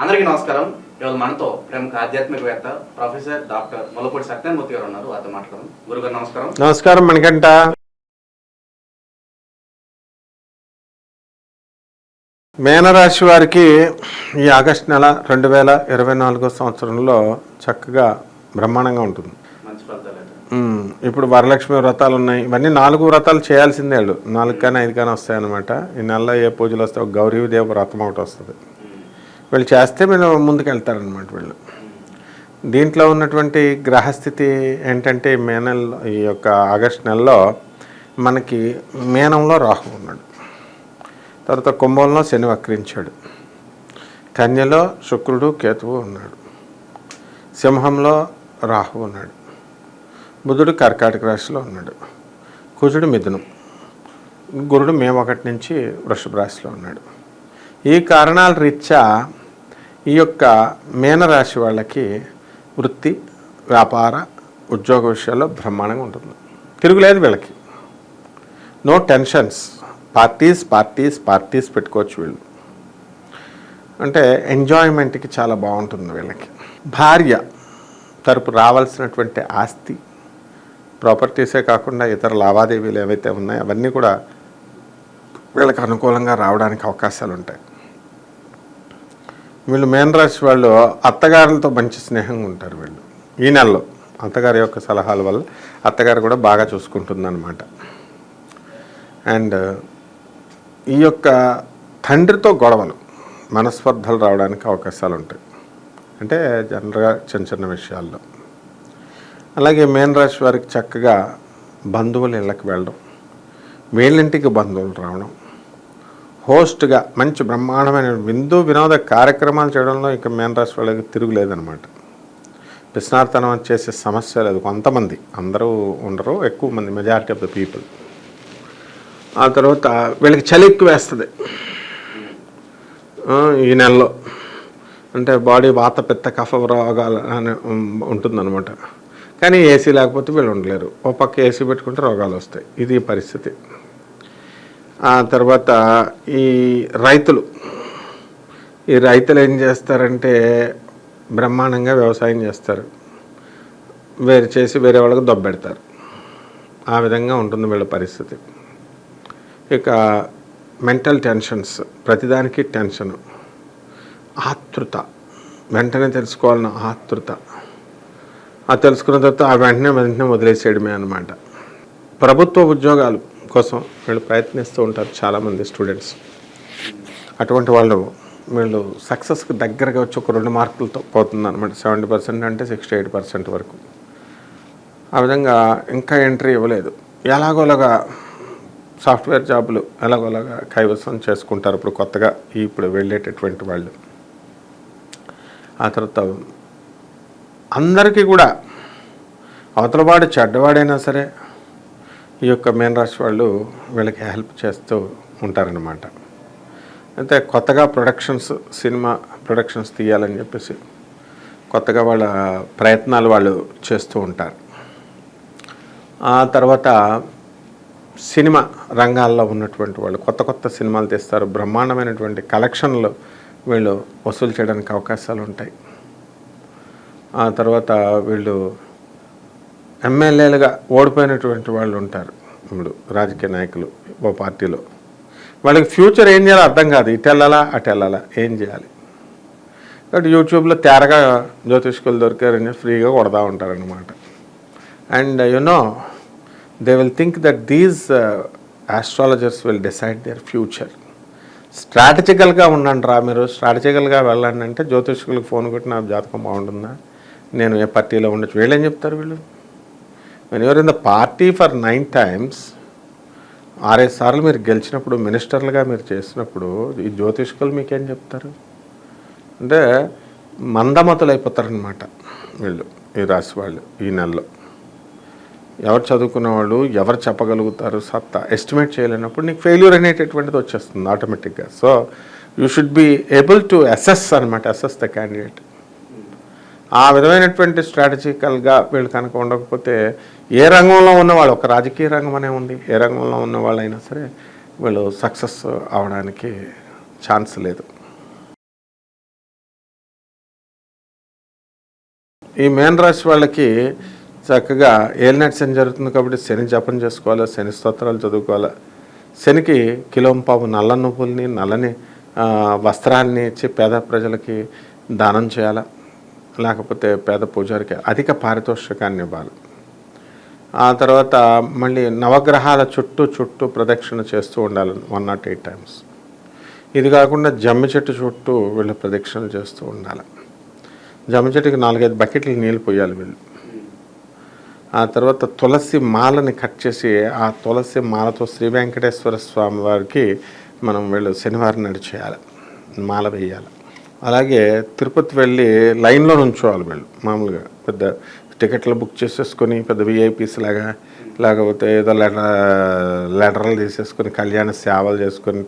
అందరికీ నమస్కారం. ఇవాళ మనతో ప్రముఖ ఆధ్యాత్మికవేత్త ప్రొఫెసర్ డాక్టర్ ముల్లపూడి సత్యనారాయణమూర్తి గారు ఉన్నారు. వారితో మాట్లాడదాం. గురుగారు నమస్కారం. నమస్కారం మణికంఠ. మేనరాశి వారికి ఈ ఆగస్టు నెల 2024 సంవత్సరంలో చక్కగా బ్రహ్మాండంగా ఉంటుంది. మంచి ఫలితాలు. ఇప్పుడు వరలక్ష్మి వ్రతాలు ఉన్నాయి. ఇవన్నీ 4 వ్రతాలు చేయాల్సిందే. 4 కానీ 5 కానీ వస్తాయన్నమాట. ఈ నెలలో ఏ పూజలు వస్తాయి? గౌరీదేవ వ్రతం ఒకటి వస్తుంది. వీళ్ళు చేస్తే వీళ్ళు ముందుకు వెళ్తారనమాట. వీళ్ళు దీంట్లో ఉన్నటువంటి గ్రహస్థితి ఏంటంటే ఈ యొక్క ఆగస్టు నెలలో మనకి మీనంలో రాహు ఉన్నాడు, తర్వాత కుంభంలో శని వక్రించాడు, కన్యలో శుక్రుడు కేతువు ఉన్నాడు, సింహంలో రాహు ఉన్నాడు, బుధుడు కర్కాటక రాశిలో ఉన్నాడు, కుజుడు మిథునం, గురుడు మే 1 నుంచి వృషభ రాశిలో ఉన్నాడు. ఈ కారణాల రీత్యా ఈ యొక్క మీనరాశి వాళ్ళకి వృత్తి, వ్యాపార, ఉద్యోగ విషయాల్లో బ్రహ్మాండంగా ఉంటుంది. తిరుగులేదు వీళ్ళకి. No tensions. పార్టీస్ పెట్టుకోవచ్చు. వీళ్ళు అంటే ఎంజాయ్మెంట్కి చాలా బాగుంటుంది వీళ్ళకి. భార్య తరపు రావాల్సినటువంటి ఆస్తి, ప్రాపర్టీసే కాకుండా ఇతర లావాదేవీలు ఏవైతే ఉన్నాయో అవన్నీ కూడా వీళ్ళకి అనుకూలంగా రావడానికి అవకాశాలు ఉంటాయి. వీళ్ళు మీనరాశి వాళ్ళు అత్తగారులతో మంచి స్నేహంగా ఉంటారు. వీళ్ళు ఈ నెలలో అత్తగారి యొక్క సలహాల వల్ల అత్తగారు కూడా బాగా చూసుకుంటుందన్నమాట. అండ్ ఈ యొక్క తండ్రితో గొడవలు, మనస్పర్ధలు రావడానికి అవకాశాలు ఉంటాయి. అంటే జనరల్గా చిన్న విషయాల్లో. అలాగే మీనరాశి వారికి చక్కగా బంధువుల ఇళ్ళకి వెళ్ళడం, వీళ్ళింటికి బంధువులు రావడం, హోస్ట్గా మంచి బ్రహ్మాండమైన వినోద కార్యక్రమాలు చేయడంలో ఇక మీనరాశి వాళ్ళకి తిరుగులేదనమాట. పిస్నార్తనం చేసే సమస్య లేదు. కొంతమంది, అందరూ ఉండరు, ఎక్కువ మంది, మెజారిటీ ఆఫ్ ద పీపుల్. ఆ తర్వాత వీళ్ళకి చలి ఎక్కువ వేస్తుంది ఈ నెలలో. అంటే బాడీ వాత, పిత్త, కఫ రోగాలు అని ఉంటుందన్నమాట. కానీ ఏసీ లేకపోతే వీళ్ళు ఉండలేరు. ఓ పక్క ఏసీ పెట్టుకుంటే రోగాలు వస్తాయి. ఇది పరిస్థితి. ఆ తర్వాత ఈ రైతులు ఏం చేస్తారంటే బ్రహ్మాండంగా వ్యవసాయం చేస్తారు, వేరే వాళ్ళకి దొబ్బెడతారు. ఆ విధంగా ఉంటుంది వీళ్ళ పరిస్థితి. ఇక మెంటల్ టెన్షన్స్, ప్రతిదానికి టెన్షను, ఆతృత, వెంటనే తెలుసుకోవాలన్న ఆతృత. ఆ తెలుసుకున్న తర్వాత ఆ వెంటనే వదిలేసేయడమే అన్నమాట. ప్రభుత్వ ఉద్యోగాలు కోసం వీళ్ళు ప్రయత్నిస్తూ ఉంటారు చాలామంది స్టూడెంట్స్. అటువంటి వీళ్ళు సక్సెస్కి దగ్గరగా వచ్చి ఒక 2 మార్కులతో పోతుంది అనమాట. 70% అంటే 68% వరకు. ఆ విధంగా ఇంకా ఎంట్రీ ఇవ్వలేదు. ఎలాగోలాగా సాఫ్ట్వేర్ జాబులు ఎలాగోలాగా కైవసం చేసుకుంటారు ఇప్పుడు కొత్తగా ఇప్పుడు వెళ్ళేటటువంటి వాళ్ళు. ఆ తర్వాత అందరికీ కూడా అవతలవాడు చెడ్డవాడైనా సరే ఈ యొక్క మీనరాశి వాళ్ళు వీళ్ళకి హెల్ప్ చేస్తూ ఉంటారనమాట. అయితే కొత్తగా సినిమా ప్రొడక్షన్స్ తీయాలని చెప్పేసి కొత్తగా వాళ్ళ ప్రయత్నాలు వాళ్ళు చేస్తూ ఉంటారు. ఆ తర్వాత సినిమా రంగాల్లో ఉన్నటువంటి వాళ్ళు కొత్త సినిమాలు తీస్తారు. బ్రహ్మాండమైనటువంటి కలెక్షన్లు వీళ్ళు వసూలు చేయడానికి అవకాశాలు ఉంటాయి. ఆ తర్వాత వీళ్ళు ఎమ్మెల్యేలుగా ఓడిపోయినటువంటి వాళ్ళు ఉంటారు. ఇప్పుడు రాజకీయ నాయకులు ఓ పార్టీలో, వాళ్ళకి ఫ్యూచర్ ఏం చేయాలో అర్థం కాదు. ఇటు వెళ్ళాలా అటు వెళ్ళాలా, ఏం చేయాలి. కాబట్టి యూట్యూబ్లో తేరగా జ్యోతిష్కులు దొరికారని ఫ్రీగా కొడతా ఉంటారనమాట. And they will think that these astrologers will decide their future. స్ట్రాటజికల్గా ఉండండి రా, మీరు స్ట్రాటజికల్గా వెళ్ళండి అంటే జ్యోతిష్కులకు ఫోన్ కొట్టి నా జాతకం బాగుంటుందా, నేను ఏ పార్టీలో ఉండొచ్చు, వీళ్ళేం చెప్తారు. వీళ్ళు when you're in the party for 9 times, 6 సార్లు మీరు గెలిచినప్పుడు, మినిస్టర్లుగా మీరు చేసినప్పుడు ఈ జ్యోతిష్కులు మీకేం చెప్తారు అంటే మందమతులు అయిపోతారనమాట వీళ్ళు, ఈ రాశి వాళ్ళు ఈ నెలలో. ఎవరు చదువుకున్న వాళ్ళు ఎవరు చెప్పగలుగుతారు సత్తా ఎస్టిమేట్ చేయలేనప్పుడు నీకు ఫెయిల్యూర్ అనేటటువంటిది వచ్చేస్తుంది ఆటోమేటిక్గా. So you should be able to assess the candidate. ఆ విధమైనటువంటి స్ట్రాటజికల్గా వీళ్ళు కనుక ఉండకపోతే ఏ రంగంలో ఉన్నవాళ్ళు, ఒక రాజకీయ రంగం అనే ఉంది, ఏ రంగంలో ఉన్న వాళ్ళైనా సరే వీళ్ళు సక్సెస్ అవడానికి ఛాన్స్ లేదు. ఈ మేన రాశి వాళ్ళకి చక్కగా ఏలినాటి శని జరుగుతుంది కాబట్టి శని జపం చేసుకోవాలి, శని స్తోత్రాలు చదువుకోవాలి. శనికి కిలోంపావు నల్ల నువ్వుల్ని నల్లని వస్త్రాన్ని ఇచ్చి పేద ప్రజలకి దానం చేయాలి. లేకపోతే పేద పూజారికి అధిక పారితోషికాన్ని ఇవ్వాలి. ఆ తర్వాత మళ్ళీ నవగ్రహాల చుట్టూ ప్రదక్షిణ చేస్తూ ఉండాలి 108 టైమ్స్. ఇది కాకుండా జమ్మి చెట్టు చుట్టూ వీళ్ళు ప్రదక్షిణలు చేస్తూ ఉండాలి. జమ్మి చెట్టుకి 4-5 బకెట్లు నీళ్ళు పోయాలి వీళ్ళు. ఆ తర్వాత తులసి మాలని కట్ చేసి ఆ తులసి మాలతో శ్రీ వెంకటేశ్వర స్వామి వారికి మనం వీళ్ళు శనివారం నాడు చేయాలి, మాల వేయాలి. అలాగే తిరుపతి వెళ్ళి లైన్లో నుంచోవాలి వీళ్ళు. మామూలుగా పెద్ద టికెట్లు బుక్ చేసేసుకొని పెద్ద విఐపీస్ లాగా, లేకపోతే ఏదో లెటర్లు తీసేసుకొని కళ్యాణ సేవలు చేసుకొని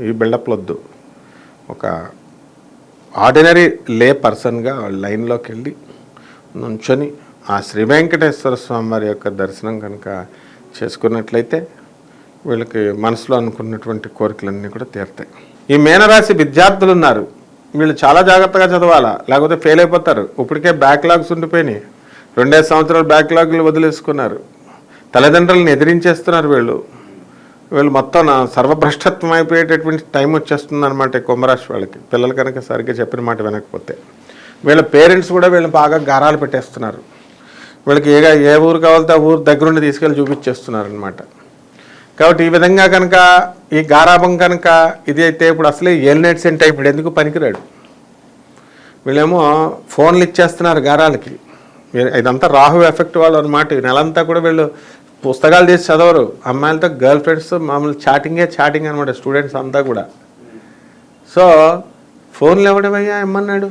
ఈ బిల్డప్లు వద్దు. ఒక ఆర్డినరీ లే పర్సన్గా లైన్లోకి వెళ్ళి నుంచొని ఆ శ్రీ వెంకటేశ్వర స్వామి వారి యొక్క దర్శనం కనుక చేసుకున్నట్లయితే వీళ్ళకి మనసులో అనుకున్నటువంటి కోరికలన్నీ కూడా తీరుతాయి. ఈ మీనరాశి విద్యార్థులు ఉన్నారు, వీళ్ళు చాలా జాగ్రత్తగా చదవాలా, లేకపోతే ఫెయిల్ అయిపోతారు. ఇప్పటికే బ్యాక్లాగ్స్ ఉండిపోయినాయి, 2 సంవత్సరాలు బ్యాక్లాగ్లు వదిలేసుకున్నారు, తల్లిదండ్రులను ఎదిరించేస్తున్నారు. వీళ్ళు మొత్తం సర్వభ్రష్టత్వం అయిపోయేటటువంటి టైం వచ్చేస్తుంది అనమాట కుంభరాశి వాళ్ళకి. పిల్లలు కనుక సరిగ్గా చెప్పిన మాట వినకపోతే వీళ్ళ పేరెంట్స్ కూడా వీళ్ళు బాగా గారాలు పెట్టేస్తున్నారు. వీళ్ళకి ఏ ఊరు కావాలితే ఆ ఊరు దగ్గరుండి తీసుకెళ్ళి చూపించేస్తున్నారు అనమాట. కాబట్టి ఈ విధంగా కనుక ఈ గారాభం కనుక ఇది అయితే ఇప్పుడు అసలే ఏలినాటి శని టైప్ ఎందుకు పనికిరాడు. వీళ్ళేమో ఫోన్లు ఇచ్చేస్తున్నారు గారాలకి. ఇదంతా రాహు ఎఫెక్ట్ వాళ్ళు అనమాట. ఈ నెలంతా కూడా వీళ్ళు పుస్తకాలు తీసి చదవరు, అమ్మాయిలతో గర్ల్ ఫ్రెండ్స్తో మామూలు చాటింగ్ అనమాట స్టూడెంట్స్ అంతా కూడా. సో ఫోన్లు ఎవడమయ్యా ఏమన్నాడు,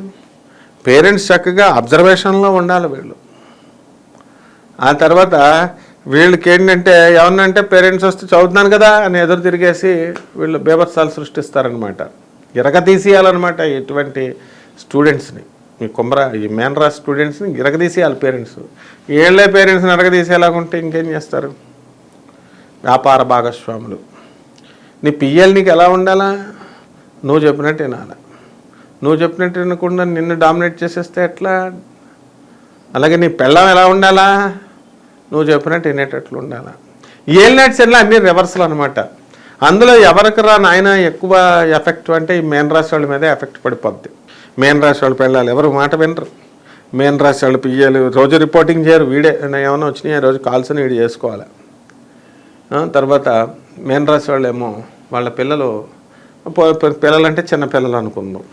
పేరెంట్స్ చక్కగా అబ్జర్వేషన్లో ఉండాలి వీళ్ళు. ఆ తర్వాత వీళ్ళకి ఏంటంటే ఏమన్నంటే పేరెంట్స్ వస్తే చదువుతున్నాను కదా అని ఎదురు తిరిగేసి వీళ్ళు బేభత్సాలు సృష్టిస్తారనమాట. ఇరగతీసేయాలన్నమాట ఇటువంటి స్టూడెంట్స్ని. ఈ మేనరాశి స్టూడెంట్స్ని ఇరగదీసేయాలి పేరెంట్స్. ఏళ్ళే పేరెంట్స్ని ఇరగదీసేలాగుంటే ఇంకేం చేస్తారు. వ్యాపార భాగస్వాములు, నీ పిఎల్ నీకు ఎలా ఉండాలా, నువ్వు చెప్పినట్టు వినాలా. నువ్వు చెప్పినట్టు వినకుండా నిన్ను డామినేట్ చేసేస్తే ఎట్లా. అలాగే నీ పెళ్ళం ఎలా ఉండాలా, నువ్వు చెప్పినట్టు వినేటట్లు ఉండాలా. ఏలినాటి శనిలో అన్ని రివర్సల్ అనమాట. అందులో ఎవరికి రా నాయన ఎక్కువ ఎఫెక్ట్ అంటే ఈ మేనరాశి వాళ్ళ మీదే ఎఫెక్ట్ పడిపోద్ది. మేనరాశి వాళ్ళు పెళ్ళాలి, ఎవరు మాట వినరు. మేనరాశి వాళ్ళు పియ్యాలి, రోజు రిపోర్టింగ్ చేయరు. ఏమైనా వచ్చినాయి రోజు కాల్స్ అని వీడు చేసుకోవాలి. తర్వాత మేనరాశి వాళ్ళు ఏమో వాళ్ళ పిల్లలంటే చిన్న పిల్లలు అనుకుందాం,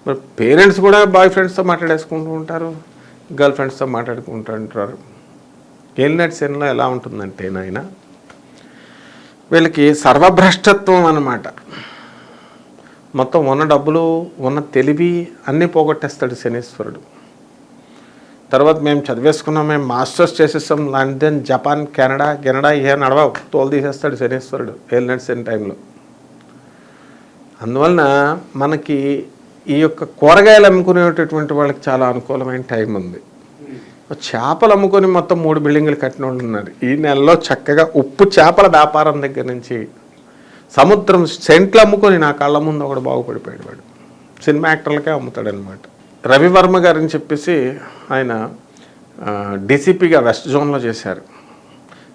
మరి పేరెంట్స్ కూడా బాయ్ ఫ్రెండ్స్తో మాట్లాడేసుకుంటూ ఉంటారు, గర్ల్ ఫ్రెండ్స్తో మాట్లాడుకుంటూ ఉంటారు. ఏలినాటి శనిలో ఎలా ఉంటుందంటే నాయన వీళ్ళకి సర్వభ్రష్టత్వం అన్నమాట. మొత్తం ఉన్న డబ్బులు ఉన్న తెలివి అన్నీ పోగొట్టేస్తాడు శనీశ్వరుడు. తర్వాత మేము చదివేసుకున్నాం, మేము మాస్టర్స్ చేసేస్తాం, లండన్ జపాన్ కెనడా ఏ నడవవు, తోలు తీసేస్తాడు శనీశ్వరుడు ఏలినాటి శని టైంలో. అందువలన మనకి ఈ యొక్క కూరగాయలు అమ్ముకునేటటువంటి వాళ్ళకి చాలా అనుకూలమైన టైం ఉంది. చేపలు అమ్ముకొని మొత్తం 3 బిల్డింగులు కట్టిన వాళ్ళు ఉన్నారు. ఈ నెలలో చక్కగా ఉప్పు చేపల వ్యాపారం దగ్గర నుంచి సముద్రం సెంట్లు అమ్ముకొని నా కళ్ళ ముందు ఒకడు బాగుపడిపోయాడు. వాడు సినిమా యాక్టర్లకే అమ్ముతాడనమాట. రవివర్మ గారని చెప్పేసి ఆయన డీసీపీగా వెస్ట్ జోన్లో చేశారు.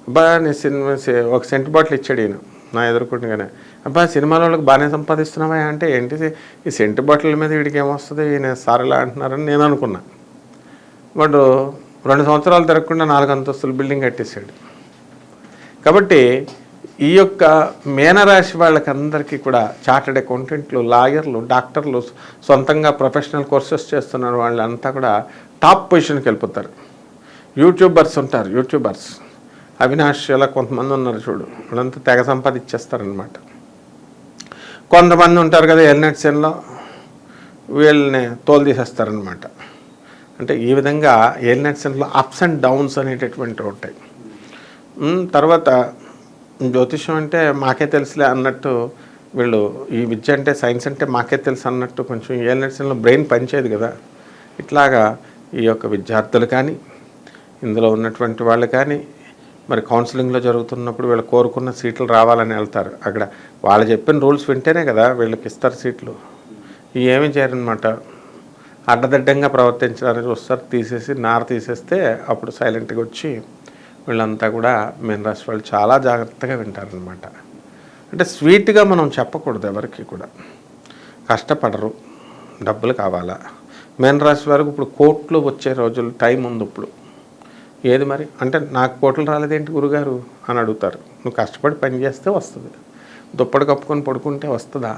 అబ్బా నేను సినిమా ఒక సెంట్ బాటిల్ ఇచ్చాడు ఈయన నా ఎదుర్కొండగానే. అబ్బా సినిమాల వాళ్ళకి బాగానే సంపాదిస్తున్నావా అంటే, ఏంటి ఈ సెంట్ బాటిల్ మీద వీడికి ఏమొస్తుంది, ఈయన సారలా అంటున్నారని నేను అనుకున్నా. వాడు 2 సంవత్సరాలు తిరగకుండా 4 అంతస్తుల బిల్డింగ్ కట్టేశాడు. కాబట్టి ఈ యొక్క మేనరాశి వాళ్ళకందరికీ కూడా చార్టెడ్ అకౌంటెంట్లు, లాయర్లు, డాక్టర్లు, సొంతంగా ప్రొఫెషనల్ కోర్సెస్ చేస్తున్న వాళ్ళంతా కూడా టాప్ పొజిషన్కి వెళ్ళిపోతారు. యూట్యూబర్స్ ఉంటారు, యూట్యూబర్స్ అవినాష్ ఇలా కొంతమంది ఉన్నారు చూడు, వాళ్ళంతా తెగ సంపాదించేస్తారనమాట. కొంతమంది ఉంటారు కదా ఏలినాటి శనిలో, వీళ్ళని తోలు తీసేస్తారనమాట. అంటే ఈ విధంగా ఏలినాటి శనిలో అప్స్ అండ్ డౌన్స్ అనేటటువంటివి ఉంటాయి. తర్వాత జ్యోతిషం అంటే మాకే తెలుసులే అన్నట్టు వీళ్ళు, ఈ విద్య అంటే సైన్స్ అంటే మాకే తెలుసు అన్నట్టు కొంచెం ఏలినాటి శనిలో బ్రెయిన్ పనిచేయదు కదా. ఇట్లాగా ఈ యొక్క విద్యార్థులు కానీ ఇందులో ఉన్నటువంటి వాళ్ళు కానీ మరి కౌన్సిలింగ్లో జరుగుతున్నప్పుడు వీళ్ళు కోరుకున్న సీట్లు రావాలని వెళ్తారు. అక్కడ వాళ్ళు చెప్పిన రూల్స్ వింటేనే కదా వీళ్ళకి ఇస్తారు సీట్లు. ఏమీ చేయరనమాట. అడ్డదిడ్డంగా ప్రవర్తించడానికి చూస్తారు, తీసేసి నార తీసేస్తే అప్పుడు సైలెంట్గా వచ్చి వీళ్ళంతా కూడా మీన రాశి వాళ్ళు చాలా జాగ్రత్తగా వింటారనమాట. అంటే స్వీట్గా మనం చెప్పకూడదు ఎవరికి కూడా. కష్టపడరు, డబ్బులు కావాలా. మీన రాశి వారికి ఇప్పుడు కోట్లు వచ్చే రోజులు టైం ఉంది ఇప్పుడు. ఏది మరి అంటే నాకు కోట్లు రాలేదేంటి గురుగారు అని అడుగుతారు. నువ్వు కష్టపడి పని చేస్తే వస్తుంది. దుప్పటి కప్పుకొని పడుకుంటే వస్తుందా?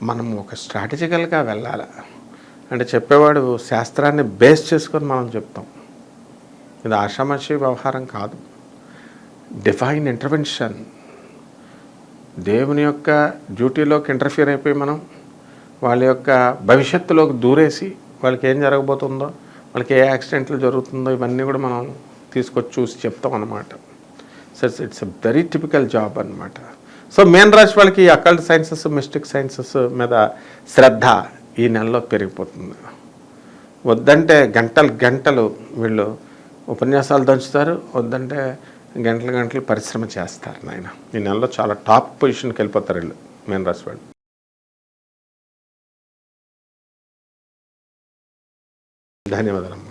మనం ఒక స్ట్రాటజికల్గా వెళ్ళాలి. అంటే చెప్పేవాడు శాస్త్రాన్ని బేస్ చేసుకొని మనం చెప్తాం. ఇది ఆషామాషి వ్యవహారం కాదు. Divine intervention. దేవుని యొక్క డ్యూటీలోకి ఇంటర్ఫియర్ అయిపోయి మనం వాళ్ళ యొక్క భవిష్యత్తులోకి దూరేసి వాళ్ళకి ఏం జరగబోతుందో, వాళ్ళకి ఏ యాక్సిడెంట్లు జరుగుతుందో ఇవన్నీ కూడా మనం తీసుకొచ్చి చూసి చెప్తాం అన్నమాట. So it's a very typical job అనమాట. సో మీన రాశి వాళ్ళకి అకల్ట్ సైన్సెస్, మిస్టిక్ సైన్సెస్ మీద శ్రద్ధ ఈ నెలలో పెరిగిపోతుంది. వద్దంటే గంటలు గంటలు వీళ్ళు ఉపన్యాసాలు దంచుతారు, వద్దంటే గంటలు గంటలు పరిశ్రమ చేస్తారు. నాయన ఈ నెలలో చాలా టాప్ పొజిషన్కి వెళ్ళిపోతారు వీళ్ళు మీన రాశి వాళ్ళు. ధన్యవాదాలు.